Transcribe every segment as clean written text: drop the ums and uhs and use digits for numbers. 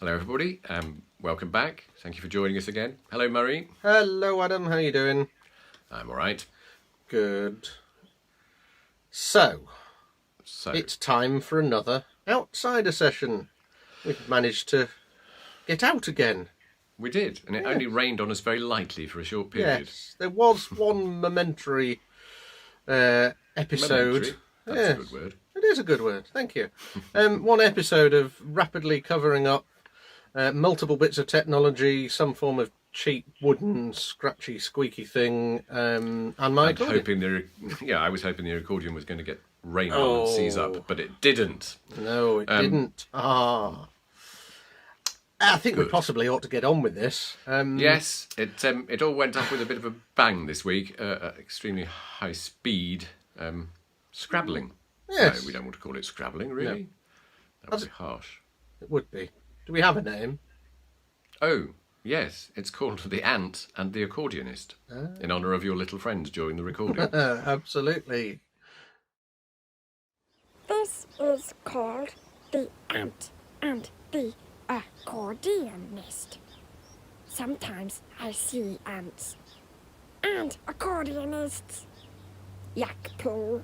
Hello everybody, welcome back. Thank you for joining us again. Hello Murray. Hello Adam, how you doing? I'm alright. Good. So, it's time for another OutCider session. We've managed to get out again. We did, and it only rained on us very lightly for a short period. Yes, there was one momentary episode. Momentary? That's a good word. It is a good word, thank you. One episode of rapidly covering up multiple bits of technology, some form of cheap wooden scratchy squeaky thing, and my accordion. I was hoping the accordion was going to get rained on and seize up, but it didn't. No, it didn't. I think we possibly ought to get on with this. Yes, it all went off with a bit of a bang this week. Extremely high speed scrabbling. Yes. No, we don't want to call it scrabbling, really. No. That would be harsh. It would be. Do we have a name? Oh, yes. It's called The Ant and The Accordionist, in honour of your little friends during the recording. Absolutely. This is called The Ant and The Accordionist. Sometimes I see ants and accordionists. Yak poo.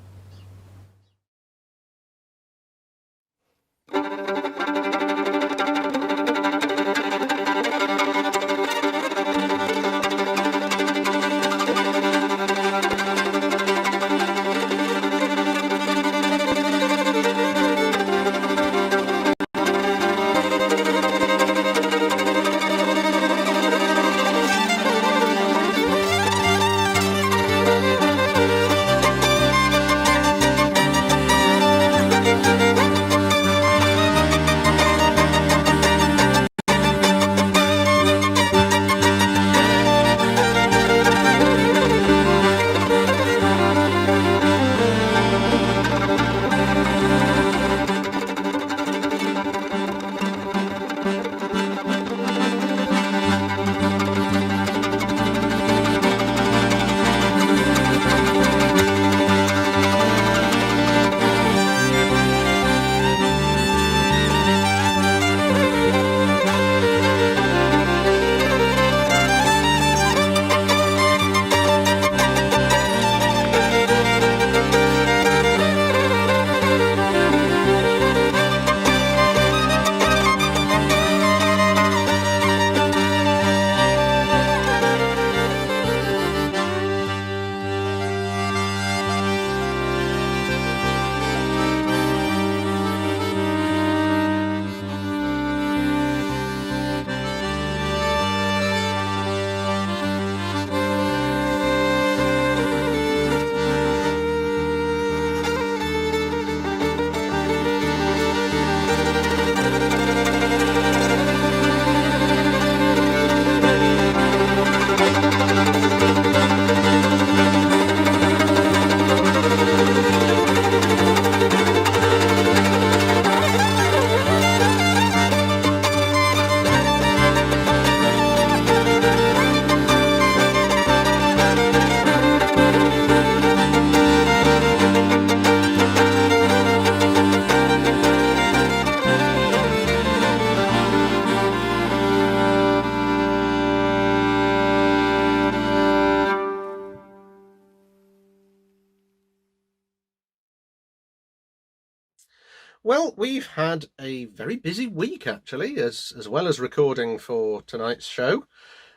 Well, we've had a very busy week, actually, as well as recording for tonight's show.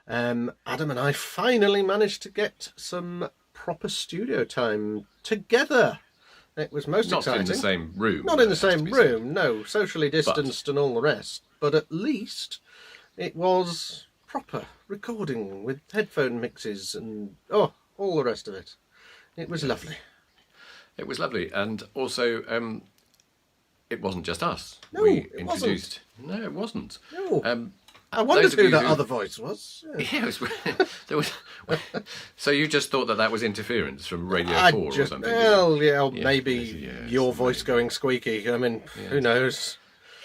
Adam and I finally managed to get some proper studio time together. It was most exciting. Not in the same room. Not in the same room, no. Socially distanced and all the rest. But at least it was proper recording with headphone mixes and, all the rest of it. It was lovely. It was lovely. And also... it wasn't just us. No, we it introduced. wasn't. No, it wasn't. No. I wondered who that other voice was. Yeah, there was. So you just thought that was interference from Radio 4 or something? Well, yeah, maybe your voice going squeaky. I mean, who knows?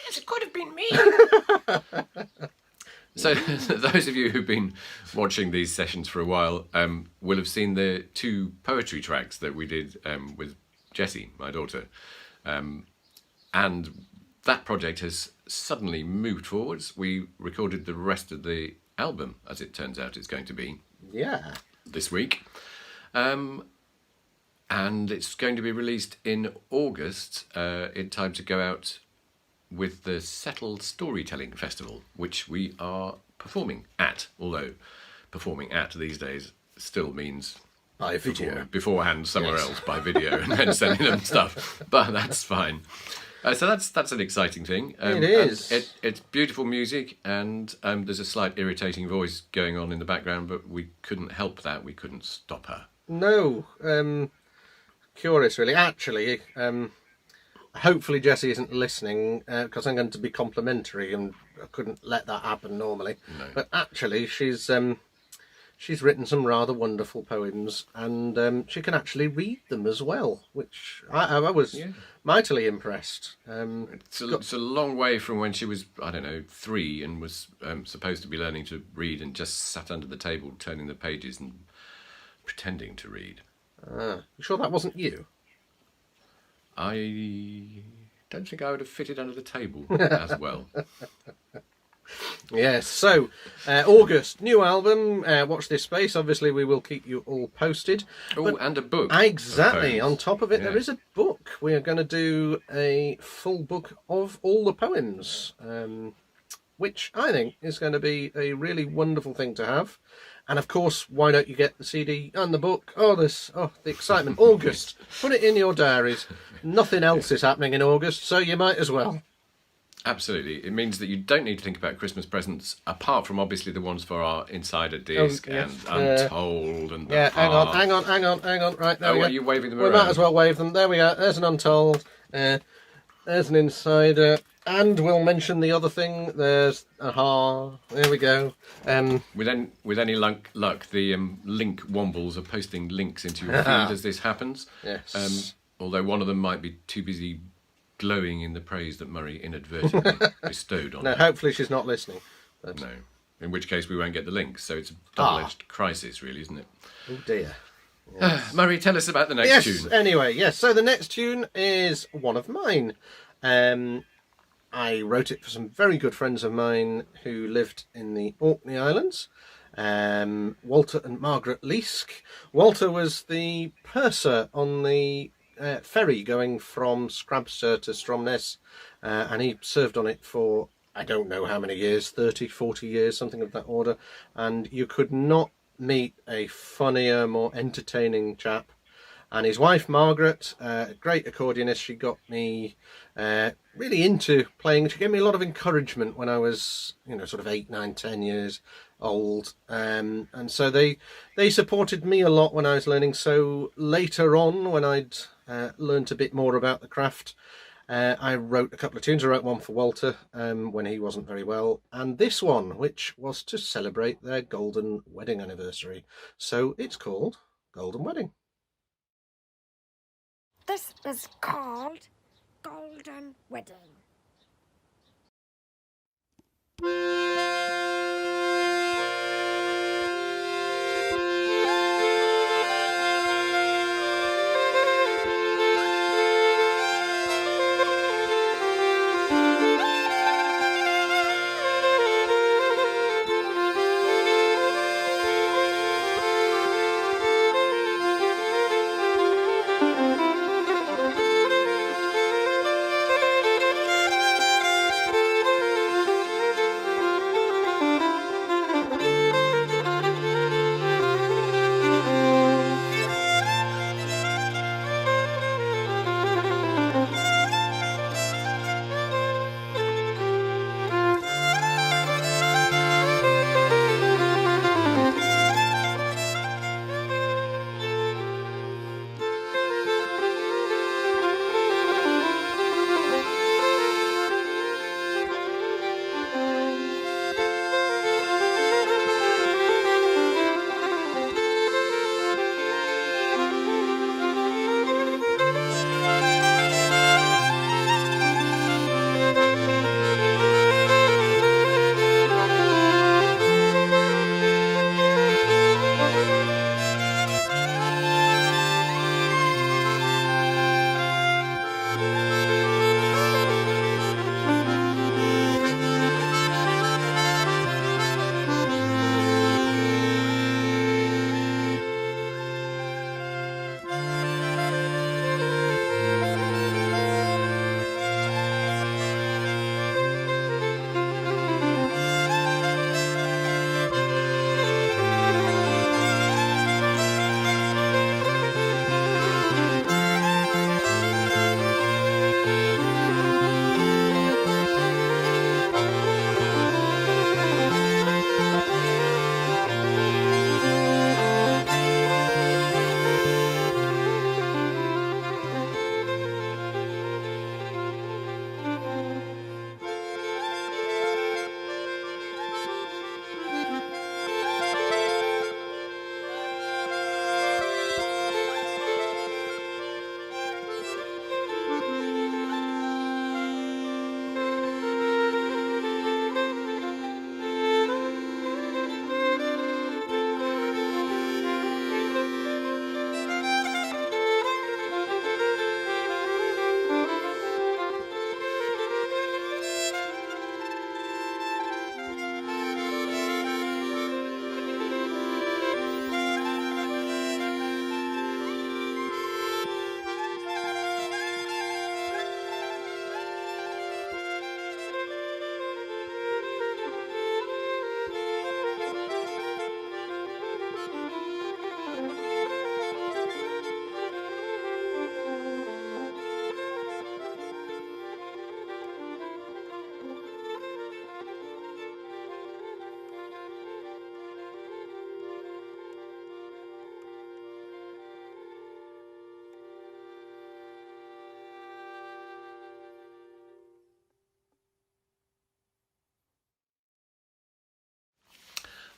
Yes, it could have been me. So those of you who've been watching these sessions for a while will have seen the 2 poetry tracks that we did with Jessie, my daughter. And that project has suddenly moved forwards. We recorded the rest of the album, as it turns out it's going to be, Yeah. this week. And it's going to be released in August, in time to go out with the Settle Storytelling Festival, which we are performing at, although performing at these days still means By video. beforehand somewhere Yes. else by video and then sending them stuff, but that's fine. So that's an exciting thing. It is. And it's beautiful music, and there's a slight irritating voice going on in the background, but we couldn't help that. We couldn't stop her. No. Curious, really. Actually, hopefully Jessie isn't listening, because I'm going to be complimentary, and I couldn't let that happen normally. No. But actually, she's written some rather wonderful poems, and she can actually read them as well, which I was mightily impressed. It's a long way from when she was, I don't know, 3 and was supposed to be learning to read and just sat under the table turning the pages and pretending to read. You sure that wasn't you? I don't think I would have fitted under the table as well. Yes, so August, new album, Watch This Space. Obviously, we will keep you all posted. Oh, and a book. Exactly, of poems. on top of it, Yeah. there is a book. We are going to do a full book of all the poems, which I think is going to be a really wonderful thing to have. And of course, why don't you get the CD and the book? The excitement. August, put it in your diaries. Nothing else is happening in August, so you might as well. Absolutely. It means that you don't need to think about Christmas presents, apart from obviously the ones for our Insider Disc yes. and Untold and the Yeah, hang on. Right, there Oh, we go. are you waving them We around? might as well wave them. There we are. There's an Untold. There's an Insider. And we'll mention the other thing. There's Aha. There we go. With any luck, the link wombles are posting links into your feed as this happens. Yes. Although one of them might be too busy glowing in the praise that Murray inadvertently bestowed on No, her. hopefully she's not listening. But... No. In which case we won't get the links. So it's a double-edged crisis, really, isn't it? Oh dear. Murray, tell us about the next Yes. tune. Anyway, yes. So the next tune is one of mine. I wrote it for some very good friends of mine who lived in the Orkney Islands, Walter and Margaret Leask. Walter was the purser on the ferry going from Scrabster to Stromness, and he served on it for I don't know how many years, 30, 40 years, something of that order, and you could not meet a funnier, more entertaining chap. And his wife, Margaret, a great accordionist, she got me really into playing. She gave me a lot of encouragement when I was, sort of 8, 9, 10 years old. And so they supported me a lot when I was learning. So later on, when I'd learnt a bit more about the craft, I wrote a couple of tunes. I wrote one for Walter when he wasn't very well. And this one, which was to celebrate their golden wedding anniversary. So it's called Golden Wedding. This is called Golden Wedding.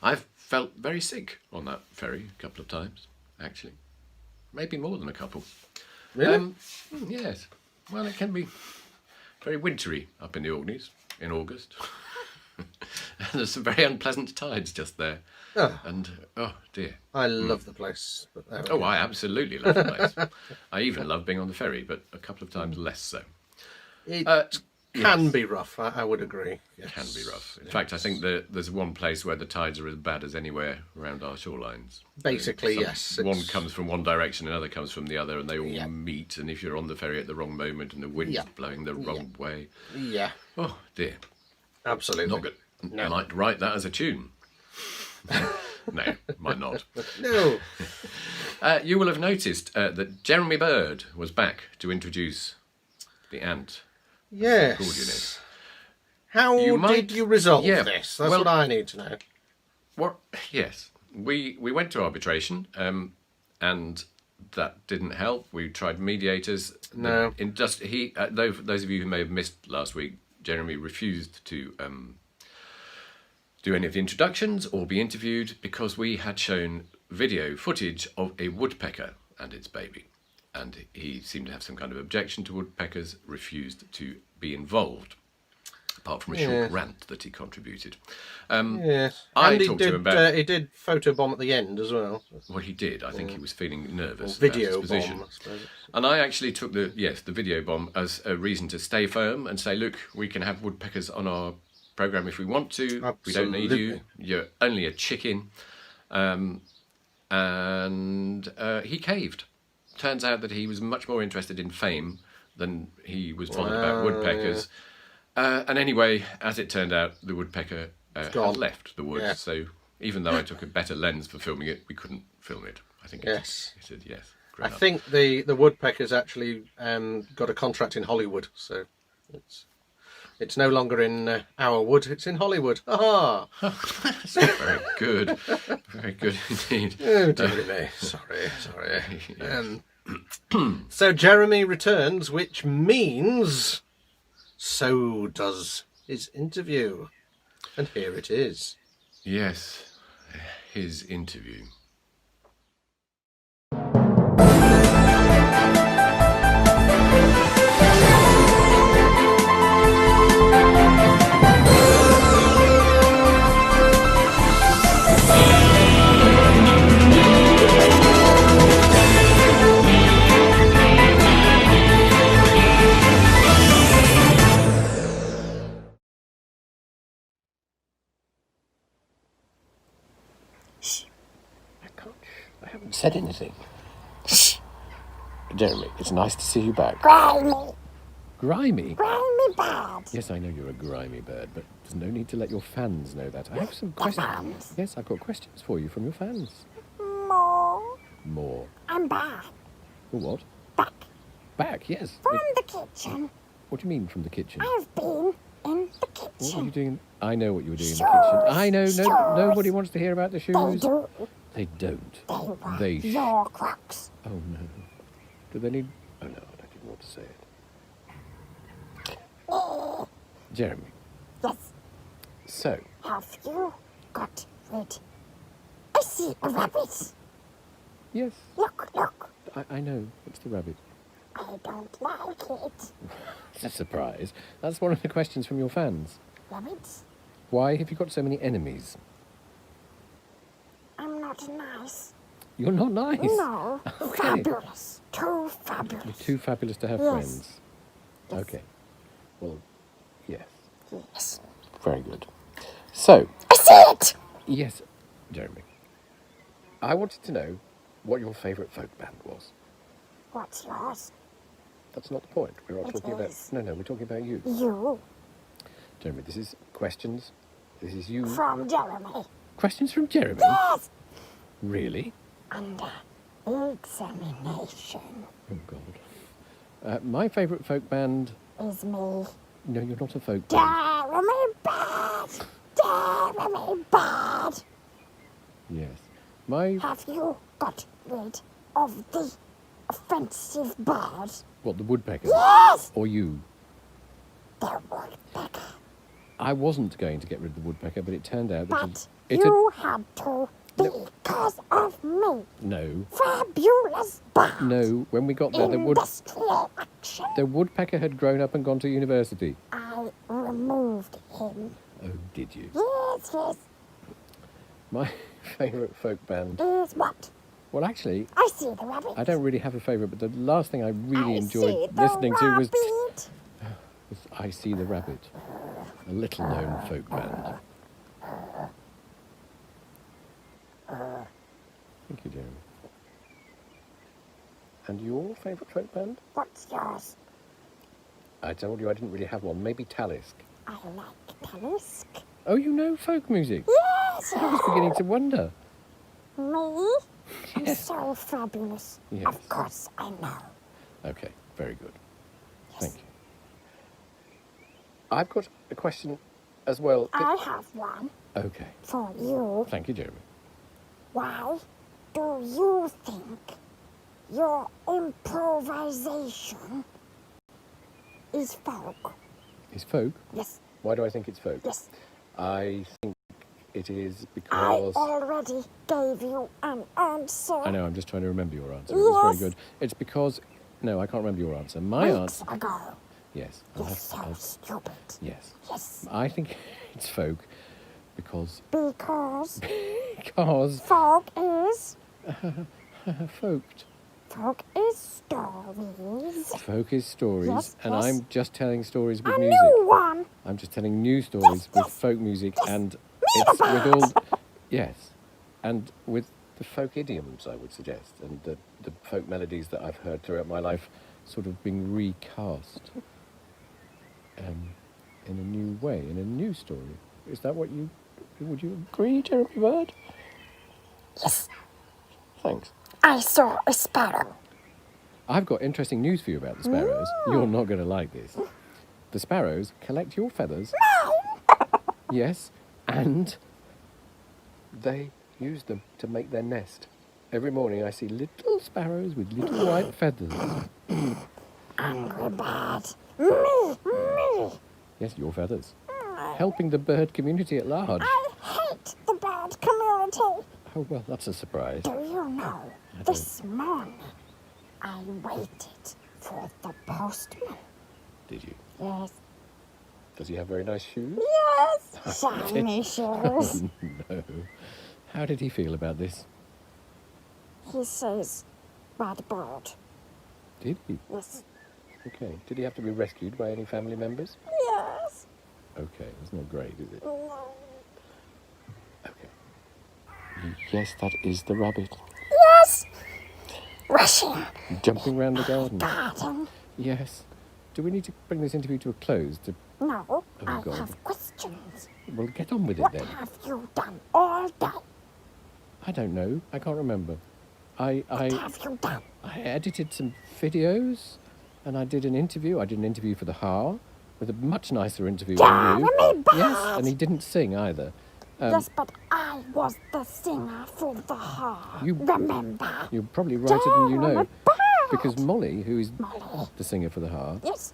I've felt very sick on that ferry a couple of times, actually. Maybe more than a couple. Really? Yes. Well, it can be very wintry up in the Orkneys in August. And there's some very unpleasant tides just there. Oh. And, oh dear. I love the place. But there we Oh, go. I absolutely love the place. I even love being on the ferry, but a couple of times less so. It Yes. can be rough, I would agree. Yes. Can be rough. In fact, I think there's one place where the tides are as bad as anywhere around our shorelines. Basically, yes. One it's- comes from one direction, another comes from the other, and they all Yeah. meet. And if you're on the ferry at the wrong moment and the wind's Yeah. blowing the wrong way, Yeah, oh dear, absolutely. not good. I might write that as a tune. No, might not. No. You will have noticed that Jeremy Bird was back to introduce the Ant. Yes. Accordionist. How You might- did you resolve yeah, this? That's well- what I need to know. What? Yes, we went to arbitration, and that didn't help. We tried mediators. No. Those of you who may have missed last week, Jeremy refused to do any of the introductions or be interviewed because we had shown video footage of a woodpecker and its baby, and he seemed to have some kind of objection to woodpeckers. Refused to be involved, apart from a short rant that he contributed. Yes. I and he talked to did, him about- he did photobomb at the end as well. What he did, I think he was feeling nervous. Or about his video position. bomb, I suppose. And I actually took the video bomb as a reason to stay firm and say, look, we can have woodpeckers on our programme if we want to. We don't need you. Absolutely. You're only a chicken. And he caved. Turns out that he was much more interested in fame than he was fond about woodpeckers. And anyway, as it turned out, the woodpecker had gone. left the woods. Yeah. So even though I took a better lens for filming it, we couldn't film it. I think Yes. he said yes. I think the woodpeckers actually got a contract in Hollywood, so it's no longer in our wood; it's in Hollywood. Aha! Very good. Very good indeed. Oh, dear me. Sorry. So Jeremy returns, which means so does his interview, and here it is. Yes, his interview. I haven't said anything. Jeremy, it's nice to see you back. Grimy, Grimy? grimy bird. Yes, I know you're a grimy bird, but there's no need to let your fans know that. I have some The questions. fans. Yes, I've got questions for you from your fans. More. More. I'm back. Oh, what? Back Back, yes. from the kitchen. What do you mean from the kitchen? I've been in the What were you kitchen. doing? I know what you were doing in the kitchen. I know. Shoes. Nobody wants to hear about the They shoes. do. They don't. They were They your crocs. Oh no. Do they need? Oh no, I don't even want to say it. Jeremy. Yes. So, Have you got rid? I see a rabbit. yes, Look. I know. It's the rabbit. I don't like it. It's a surprise. That's one of the questions from your fans. Rabbits? Why have you got so many enemies? I'm not nice. You're not nice. No. Okay. Fabulous. Too You're fabulous. too fabulous to have Yes. friends. Okay. Well, yes. Yes. Very good. So, I see it. yes, Jeremy. I wanted to know what your favourite folk band was. What's yours? That's not the point. We're not It talking about. is. No, we're talking about you. You. Jeremy, this is questions. This is you. From Jeremy. Questions from Jeremy? Yes. Really? Under examination Oh, God. My favourite folk band... is me. No, you're not a folk band. Jeremy Bad. Jeremy Bad. Yes. My... Have you got rid of the offensive bird? What, the woodpecker? Yes. Or you? The woodpecker. I wasn't going to get rid of the woodpecker, but it turned out that But It's You had to because of me. No. Fabulous bad. No, when we got there, Industrial action. the woodpecker had grown up and gone to university. I removed him. Oh, did you? Yes. My favourite folk band. Is what? Well, actually, I see the rabbit. I don't really have a favourite, but the last thing I really I enjoyed see the listening to was rabbit. I See the Rabbit, a little-known folk band. Thank you, Jeremy. And your favourite folk band? What's yours? I told you I didn't really have one. Maybe Talisk. I like Talisk. Oh, you know folk music? Yes. I was beginning to wonder. Me? I'm Yes. so fabulous. Yes. Of course I know. Okay, very good. Yes. Thank you. I've got a question as well. I have one Okay, for you. thank you, Jeremy. Why do you think your improvisation is folk? Is folk? Yes, Why do I think it's folk? yes. I think it is I because... already gave you an answer. I know, I'm just trying to remember your answer. It was very Yes. good. It's because... No, I can't remember your answer. My Weeks answer... ago. Yes. You're so stupid. Yes. Yes. I think it's folk because... Because Because... folk is Folked. folk is stories. Folk is stories, Yes, and yes. I'm just telling stories with A music. new one. I'm just telling new stories with yes, folk music, yes. and Me it's the with all... bird. Yes. And with the folk idioms, I would suggest, and the folk melodies that I've heard throughout my life sort of being recast in a new way, in a new story. Is that what you... Would you agree, Jeremy Bird? Yes, Thanks. I saw a sparrow. I've got interesting news for you about the sparrows. You're not going to like this. The sparrows collect your feathers. Yes, and they use them to make their nest. Every morning I see little sparrows with little white feathers. Angry bird. Me. Yes, your feathers. Helping the bird community at large. I hate the bird community. Oh, well, that's a surprise. Do you know, this morning I waited for the postman. Did you? Yes. Does he have very nice shoes? Yes. Shiny shoes. No. How did he feel about this? He says, bad bird. Did he? Yes. Okay. Did he have to be rescued by any family members? Yes. Okay, that's not great, is it? No. Okay. Yes, that is the rabbit. Yes. Rushing. Jumping round the garden. Garden. Yes. Do we need to bring this interview to a close? No, I God. have questions. Well, get on with it What then. have you done all day? I don't know. I can't remember. What have you done? I edited some videos, and I did an interview. I did an interview for the Ha, with a much nicer interview than you. Jeremy Bird. Yes, and he didn't sing either. Yes, but I was the singer for the heart. You- Remember? You're probably righter than you know, Jeremy Bird. because Molly, who is Molly. the singer for the Ha, Yes.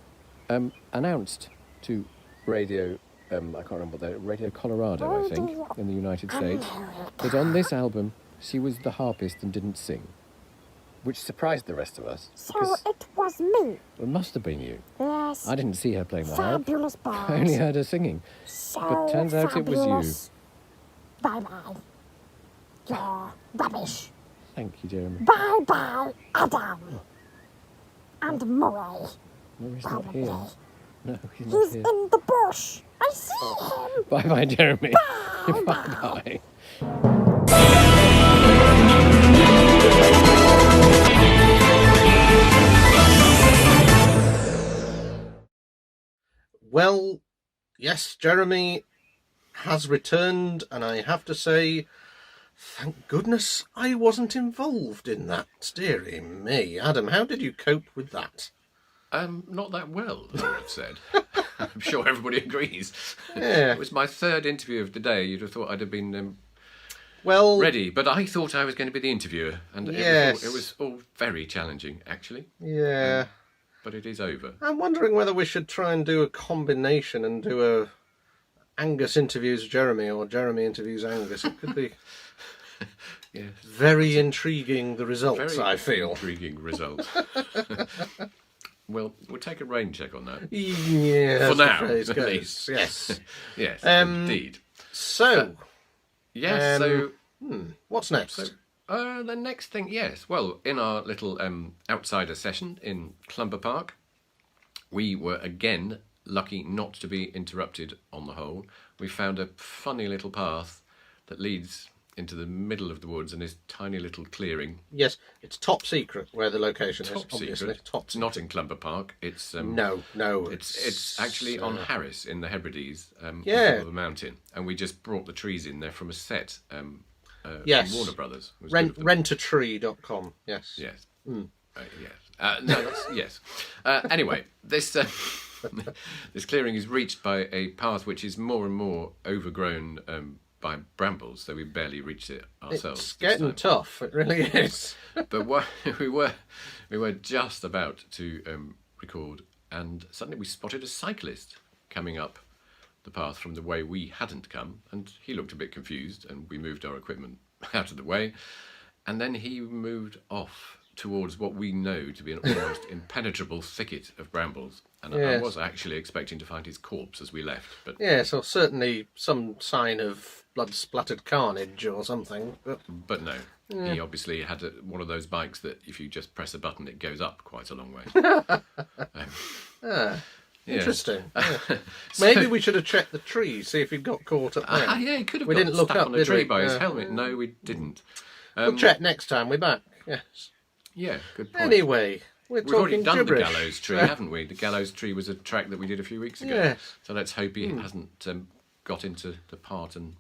announced to Radio, I can't remember what that, Radio Colorado, I think, Radio in the United States, America. that on this album she was the harpist and didn't sing, which surprised the rest of us. So because it was me. it must have been you. Yes. I didn't see her playing the harp. Fabulous bird. I only heard her singing. So but turns out it was you. fabulous. Bye-bye. You're rubbish. Thank you, Jeremy. Bye-bye, Adam. And Murray. No, he's not Probably. here. No, he's not He's here. in the bush. I see him. Bye-bye, Jeremy. Bye-bye. Bye-bye. Well, yes, Jeremy has returned, and I have to say, thank goodness I wasn't involved in that. Dearie me. Adam, how did you cope with that? Not that well, I would have said. I'm sure everybody agrees. Yeah. It was my third interview of the day. You'd have thought I'd have been Well, ready, but I thought I was going to be the interviewer, and Yes. it was all very challenging, actually. yeah. But it is over. I'm wondering whether we should try and do a combination and do Angus interviews Jeremy or Jeremy interviews Angus. It could be Yes. very intriguing, the results, Very I feel. intriguing result. Well, we'll take a rain check on that. Yeah, For as the now, phrase at goes. least. Yes. Yes, indeed. So, Yes, what's next? so the next thing, yes. Well, in our little outsider session in Clumber Park, we were again lucky not to be interrupted on the whole. We found a funny little path that leads into the middle of the woods and this tiny little clearing. Yes, it's top secret where the location is. Top Obviously, secret. top It's secret. not in Clumber Park. It's No. It's actually on Harris in the Hebrides, on Yeah. top of a mountain, and we just brought the trees in there from a set. Yes. From Warner Brothers. It was good of them. Rentatree.com. Yes. Yes. Yes. No, that's yes. Anyway, this this clearing is reached by a path which is more and more overgrown by brambles, so we barely reached it ourselves. It's this getting time. tough. It really is. But we were just about to record, and suddenly we spotted a cyclist coming up the path from the way we hadn't come, and he looked a bit confused, and we moved our equipment out of the way, and then he moved off towards what we know to be an almost impenetrable thicket of brambles, and I Yes. was actually expecting to find his corpse as we left, but Yes, or certainly some sign of blood-splattered carnage or something. But no. He obviously had one of those bikes that if you just press a button it goes up quite a long way. Yeah. interesting. Yeah. Maybe we should have checked the tree, see if he'd got caught up there. Yeah, he could have We got didn't look stuck up, on a did tree we? by his Yeah. helmet. No, we didn't. We'll check next time we're back. Yes. Yeah, good point. Anyway, we're We've already talking done gibberish. the gallows tree, haven't we? The gallows tree was a track that we did a few weeks ago. Yes. So let's hope he hasn't got into the part and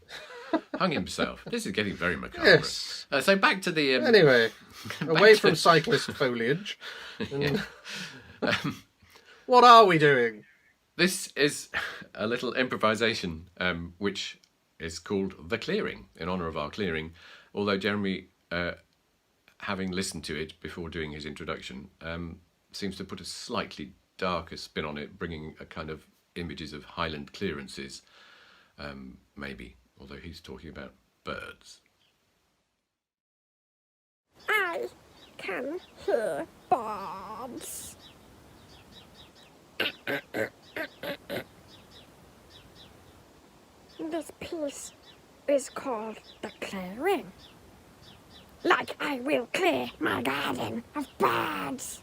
hung himself. This is getting very macabre. Yes. So back to the... Anyway, away to- from cyclist foliage. And what are we doing? This is a little improvisation, which is called The Clearing, in honour of our clearing. Although Jeremy, having listened to it before doing his introduction, seems to put a slightly darker spin on it, bringing a kind of images of highland clearances, maybe, although he's talking about birds. I can hear birds. This piece is called The Clearing. Like I will clear my garden of birds.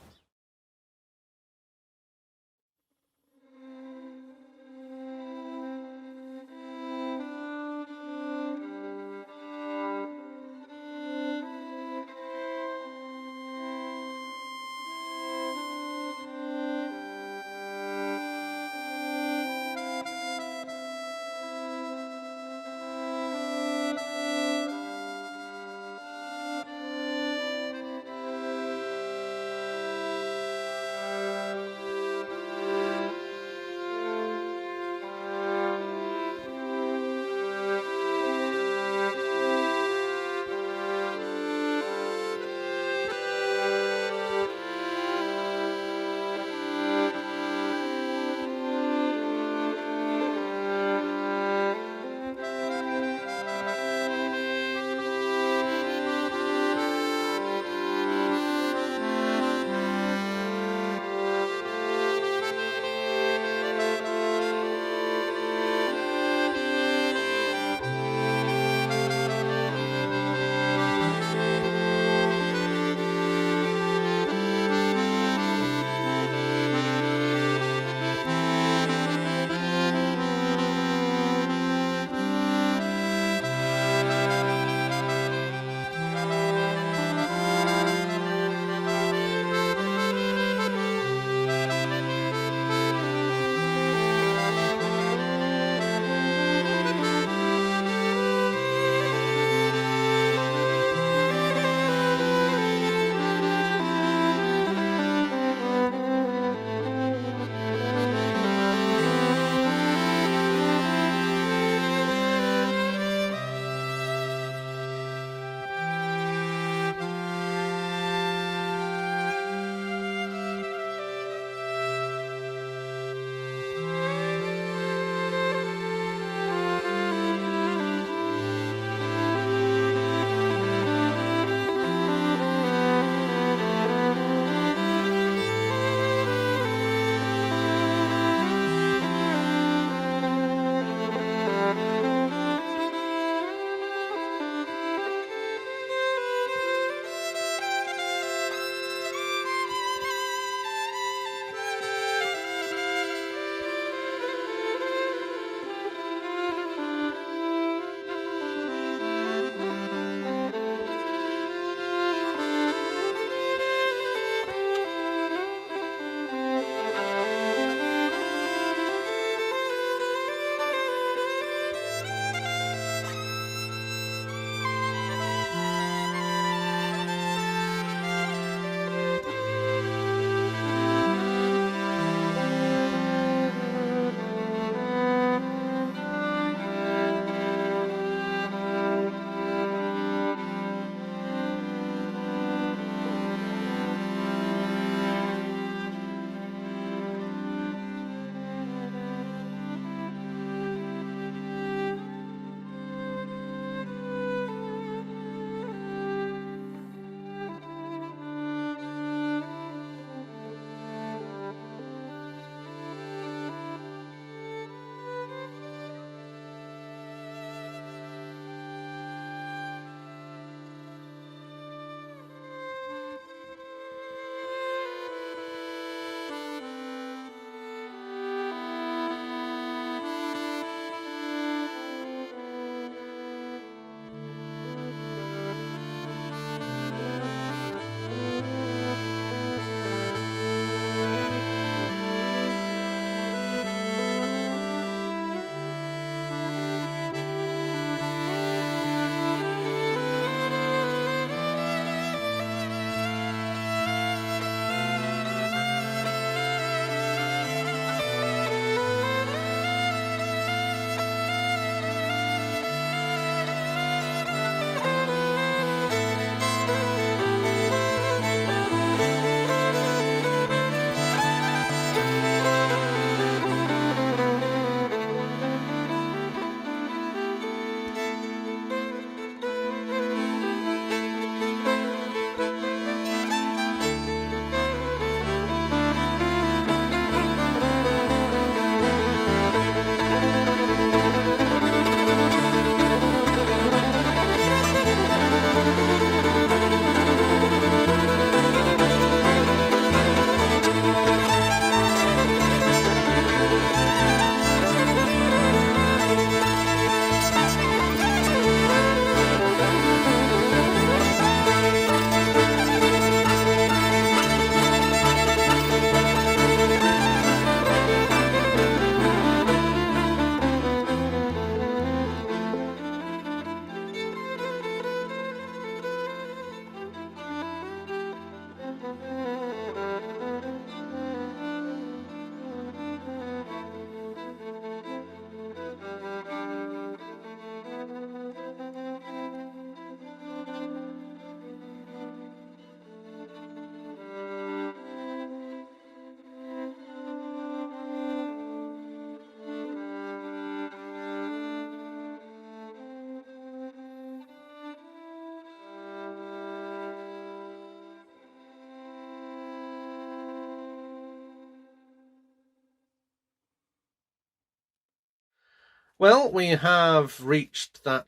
Well, we have reached that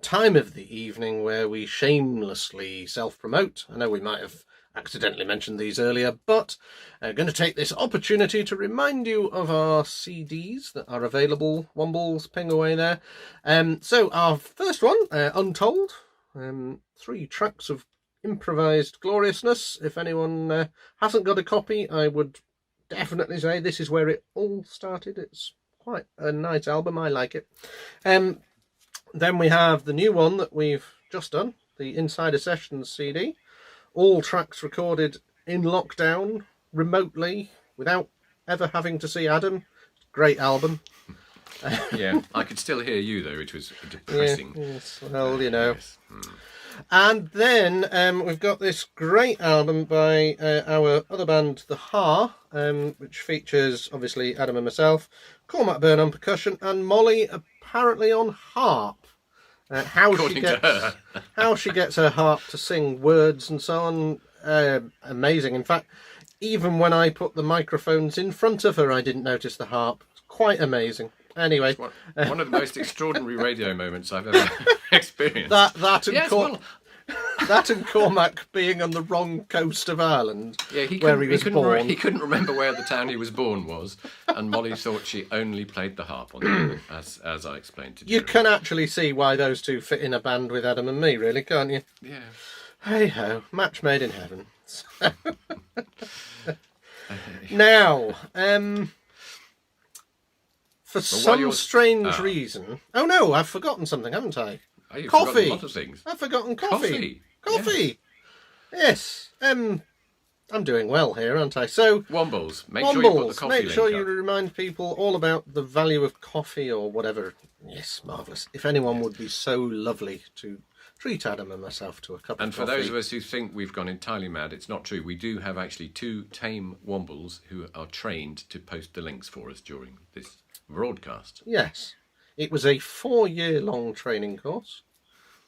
time of the evening where we shamelessly self-promote. I know we might have accidentally mentioned these earlier, but I'm going to take this opportunity to remind you of our CDs that are available. Wombles, ping away there. So our first one, Untold, 3 tracks of improvised gloriousness. If anyone hasn't got a copy, I would definitely say this is where it all started. It's quite a nice album. I like it. Then we have the new one that we've just done, the OutCider Sessions CD. All tracks recorded in lockdown, remotely, without ever having to see Adam. Great album. Yeah, I could still hear you though, which was depressing. Yes, well, you know. Yes. And then we've got this great album by our other band, The Ha, which features, obviously, Adam and myself, Cormac Byrne on percussion, and Molly apparently on harp. How she gets her harp to sing words and so on, amazing. In fact, even when I put the microphones in front of her, I didn't notice the harp. It's quite amazing. Anyway, one of the most extraordinary radio moments I've ever experienced. That and Cormac being on the wrong coast of Ireland, where he was born. He couldn't remember where the town he was born was, and Molly thought she only played the harp on the as I explained to you. You can actually see why those two fit in a band with Adam and me, really, can't you? Yeah. Hey ho, match made in heaven. Now, for some strange reason... Oh no, I've forgotten something, haven't I? Oh, you've coffee. forgotten a lot of things. I've forgotten coffee. Coffee. Yes. I'm doing well here, aren't I? So, Wombles, make sure you put the coffee make sure link you up. Remind people all about the value of coffee or whatever. Yes, marvellous. If anyone would be so lovely to treat Adam and myself to a cup of coffee. And for those of us who think we've gone entirely mad, it's not true. We do have actually 2 tame Wombles who are trained to post the links for us during this broadcast. Yes. It was a 4-year-long training course.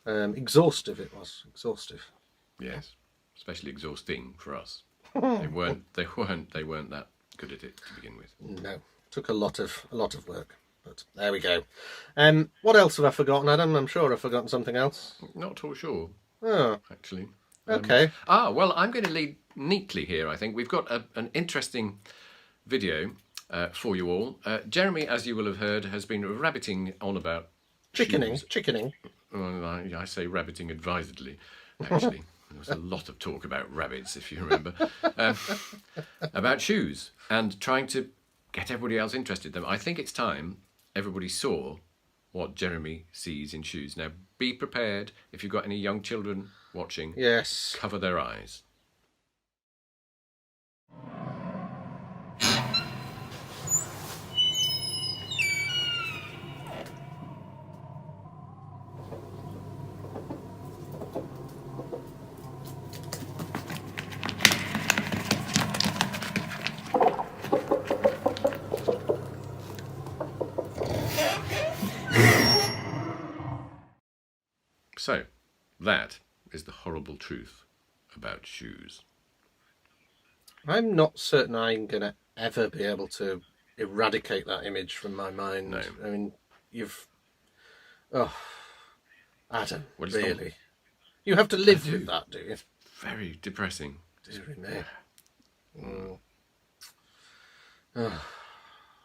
Exhaustive it was. Exhaustive. Yes. Especially exhausting for us. They weren't that good at it to begin with. No. Took a lot of work. But there we go. What else have I forgotten, Adam? I'm sure I've forgotten something else. Not at all sure. Oh. Actually. Okay. Well, I'm going to lead neatly here, I think. We've got an interesting video for you all. Jeremy, as you will have heard, has been rabbiting on about Chickening. Well, I say rabbiting advisedly, actually. There was a lot of talk about rabbits, if you remember, about shoes and trying to get everybody else interested in them. I think it's time everybody saw what Jeremy sees in shoes. Now, be prepared if you've got any young children watching. Yes. Cover their eyes. So, that is the horrible truth about shoes. I'm not certain I'm going to ever be able to eradicate that image from my mind. No. I mean, Adam, really? You have to live with that, do you? Very depressing. Dear me.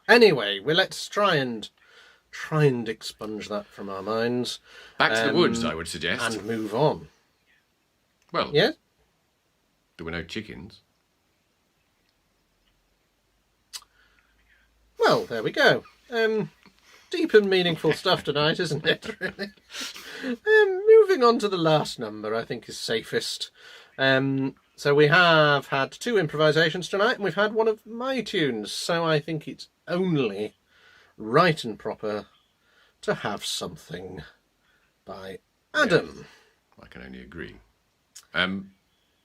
Anyway, let's try and expunge that from our minds. Back to the woods, I would suggest. And move on. Well, yeah? There were no chickens. Well, there we go. Deep and meaningful stuff tonight, isn't it, really? Moving on to the last number, I think is safest. So we have had 2 improvisations tonight, and we've had one of my tunes, so I think it's only right and proper to have something by Adam. Yes, I can only agree.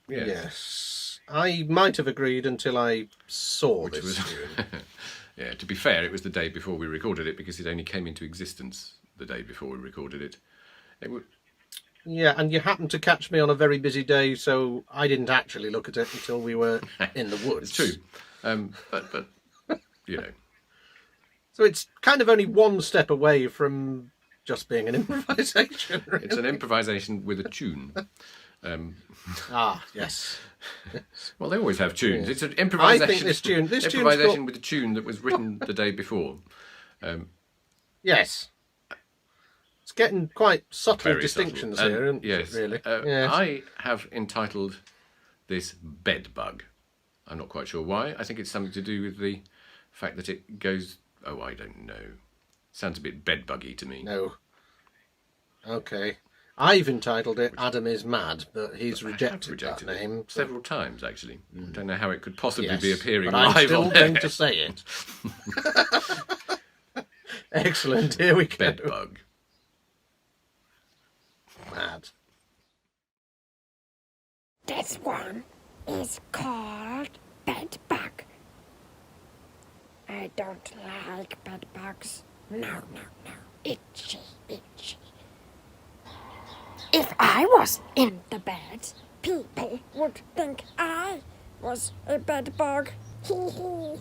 Yes. I might have agreed until I saw this tune. Yeah, to be fair, it was the day before we recorded it because it only came into existence the day before we recorded it. Yeah, and you happened to catch me on a very busy day, so I didn't actually look at it until we were in the woods. It's true. But you know. So it's kind of only one step away from just being an improvisation. Really. It's an improvisation with a tune. Yes. Well, they always have tunes. It's an improvisation. I think this tune's improvisation with a tune that was written the day before. Yes. It's getting quite subtle Very distinctions subtle. here, isn't Yes. it, really? Yes. I have entitled this Bed Bug. I'm not quite sure why. I think it's something to do with the fact that it goes... Oh, I don't know. Sounds a bit bed-buggy to me. No. Okay. I've entitled it Adam is Mad, but he's rejected that name. Several times, actually. I don't know how it could possibly be appearing but live I'm still on there. going to say it. Excellent. Here we go. Bed Bug. Mad. This one is called bed bug. I don't like bed bugs. No. Itchy. If I was in the bed, people would think I was a bed bug. Hee hee.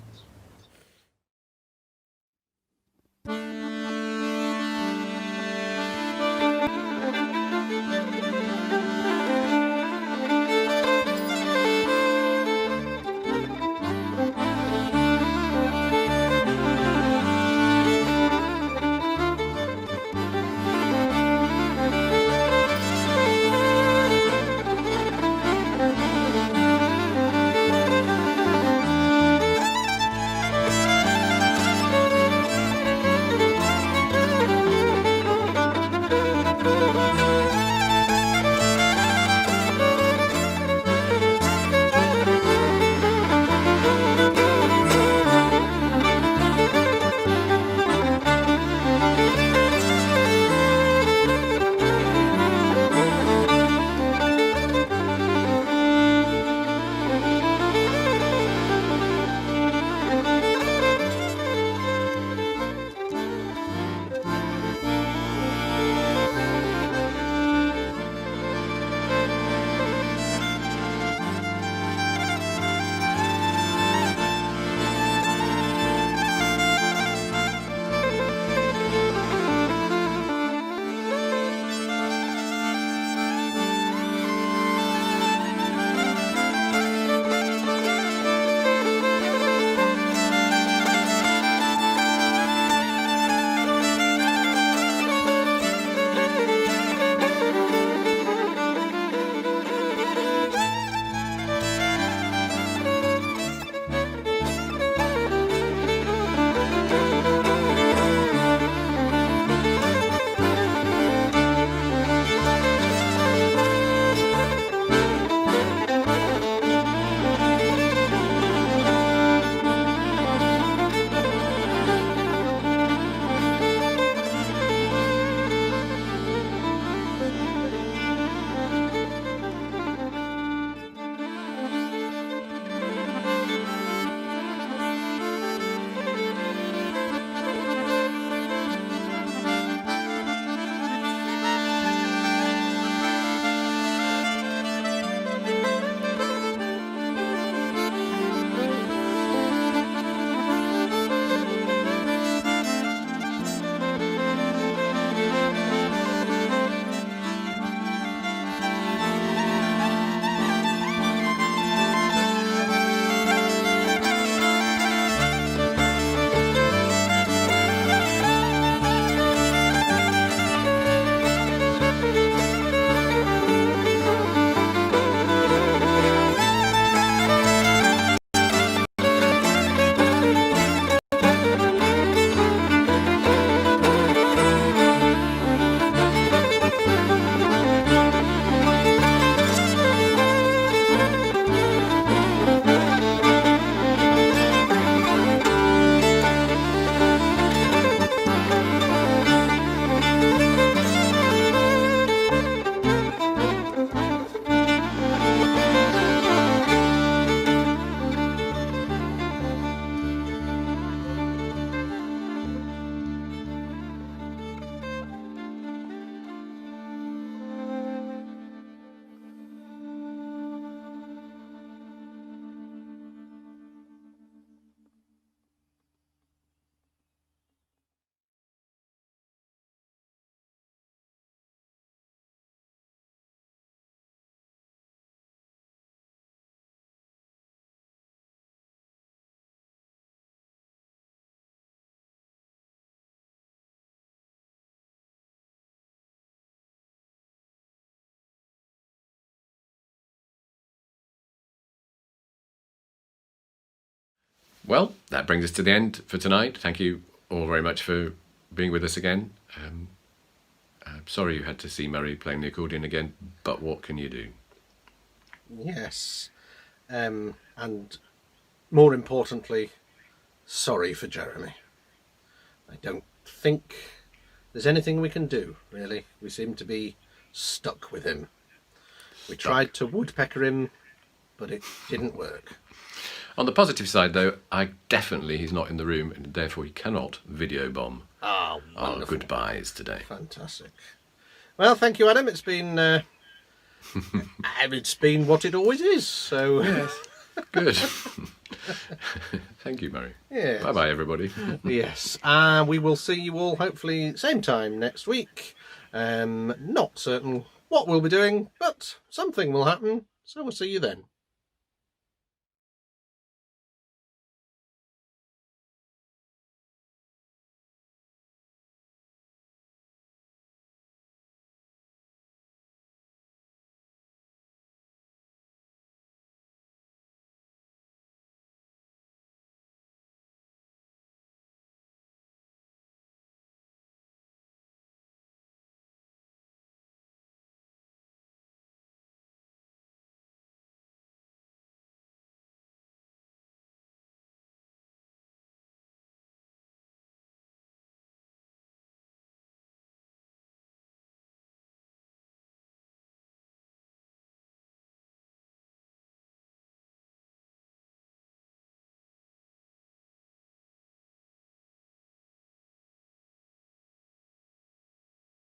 Well, that brings us to the end for tonight. Thank you all very much for being with us again. I'm sorry you had to see Murray playing the accordion again, but what can you do? Yes. And more importantly, sorry for Jeremy. I don't think there's anything we can do, really. We seem to be stuck with him. We tried to woodpecker him, but it didn't work. On the positive side, though, he's not in the room, and therefore he cannot video bomb our goodbyes today. Fantastic. Well, thank you, Adam. It's been it's been what it always is. So yes. Good. Thank you, Murray. Yes. Bye-bye, everybody. Yes. We will see you all hopefully same time next week. Not certain what we'll be doing, but something will happen. So we'll see you then.